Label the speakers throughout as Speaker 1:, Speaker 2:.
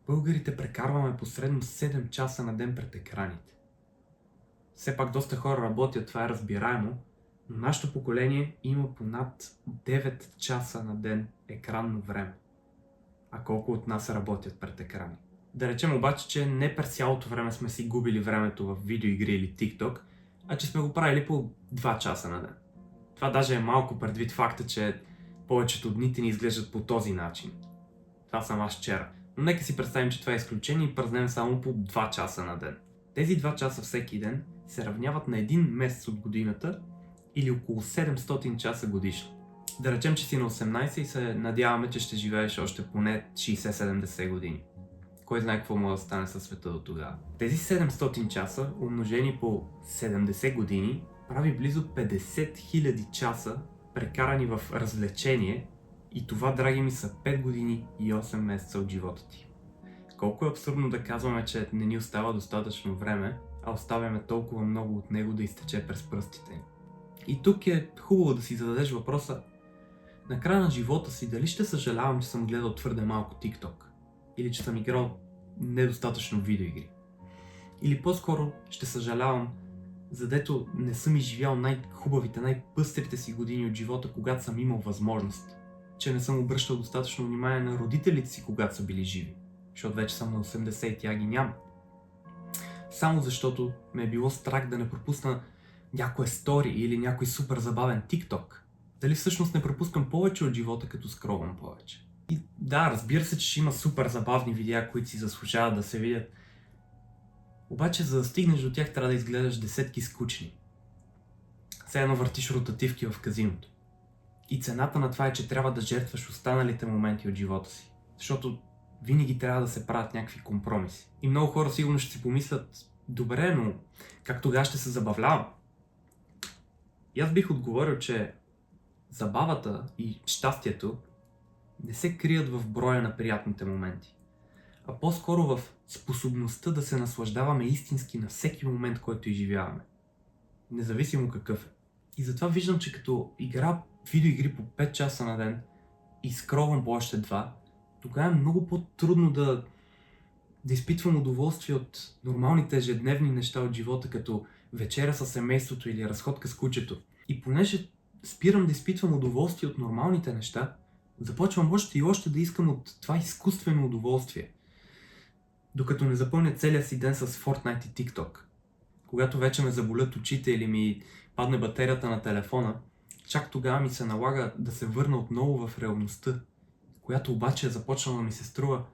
Speaker 1: Българите прекарваме посредно 7 часа на ден пред екраните. Все пак доста хора работят, това е разбираемо, но нашето поколение има по над 9 часа на ден екранно време. А колко от нас работят пред екрани? Да речем обаче, че не през цялото време сме си губили времето в видеоигри или TikTok, а че сме го правили по 2 часа на ден. Това даже е малко предвид факта, че повечето дните ни изглеждат по този начин. Това съм аз вчера. Но нека си представим, че това е изключение и пръзнем само по 2 часа на ден. Тези 2 часа всеки ден се равняват на един месец от годината или около 700 часа годишно. Да речем, че си на 18 и се надяваме, че ще живееш още поне 60-70 години. Кой знае какво може да стане със света до тогава. Тези 700 часа, умножени по 70 години, прави близо 50 000 часа прекарани в развлечение и това, драги ми, са 5 години и 8 месеца от живота ти. Колко е абсурдно да казваме, че не ни остава достатъчно време, а оставяме толкова много от него да изтече през пръстите ни. И тук е хубаво да си зададеш въпроса: на края на живота си дали ще съжалявам, че съм гледал твърде малко TikTok? Или че съм играл недостатъчно видеоигри? Или по-скоро ще съжалявам, задето не съм изживял най-хубавите, най-пъстрите си години от живота, когато съм имал възможност? Че не съм обръщал достатъчно внимание на родителите си, когато са били живи? Защото вече съм на 80 и тя ги няма. Само защото ме е било страх да не пропусна някоя стори или някой супер забавен TikTok. Дали всъщност не пропускам повече от живота, като скролвам повече? И да, разбира се, че ще има супер забавни видеа, които си заслужават да се видят. Обаче, за да стигнеш до тях, трябва да изгледаш десетки скучни. Все едно въртиш ротативки в казиното. И цената на това е, че трябва да жертваш останалите моменти от живота си. Защото винаги трябва да се правят някакви компромиси. И много хора сигурно ще си помислят: добре, но как тогава ще се забавлявам? И аз бих отговорил, че забавата и щастието не се крият в броя на приятните моменти, а по-скоро в способността да се наслаждаваме истински на всеки момент, който изживяваме, независимо какъв е. И затова виждам, че като игра видеоигри по 5 часа на ден и скролвам по още 2, тогава е много по-трудно да изпитвам удоволствие от нормалните ежедневни неща от живота, като вечеря със семейството или разходка с кучето. И понеже спирам да изпитвам удоволствие от нормалните неща, започвам още и още да искам от това изкуствено удоволствие. Докато не запълня целия си ден с Fortnite и TikTok. Когато вече ме заболят очите или ми падне батерията на телефона, чак тогава ми се налага да се върна отново в реалността, която обаче е започнала да ми се струва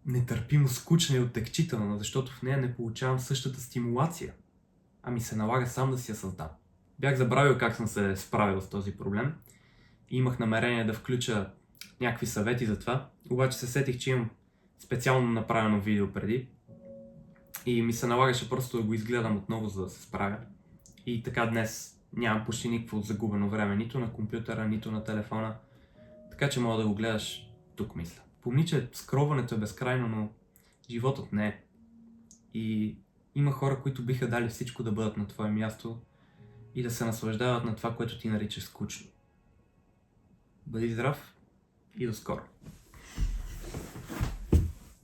Speaker 1: нетърпимо скучна и оттекчителна, защото в нея не получавам същата стимулация, а ми се налага сам да си я създам. Бях забравил как съм се справил с този проблем и имах намерение да включа някакви съвети за това, обаче се сетих, че имам специално направено видео преди и ми се налагаше просто да го изгледам отново, за да се справя. И така днес нямам почти никакво загубено време, нито на компютъра, нито на телефона, така че мога да го гледаш тук, мисля. Помни, че скролването е безкрайно, но животът не е. И има хора, които биха дали всичко да бъдат на твое място и да се наслаждават на това, което ти наричаш скучно. Бъди здрав и до скоро!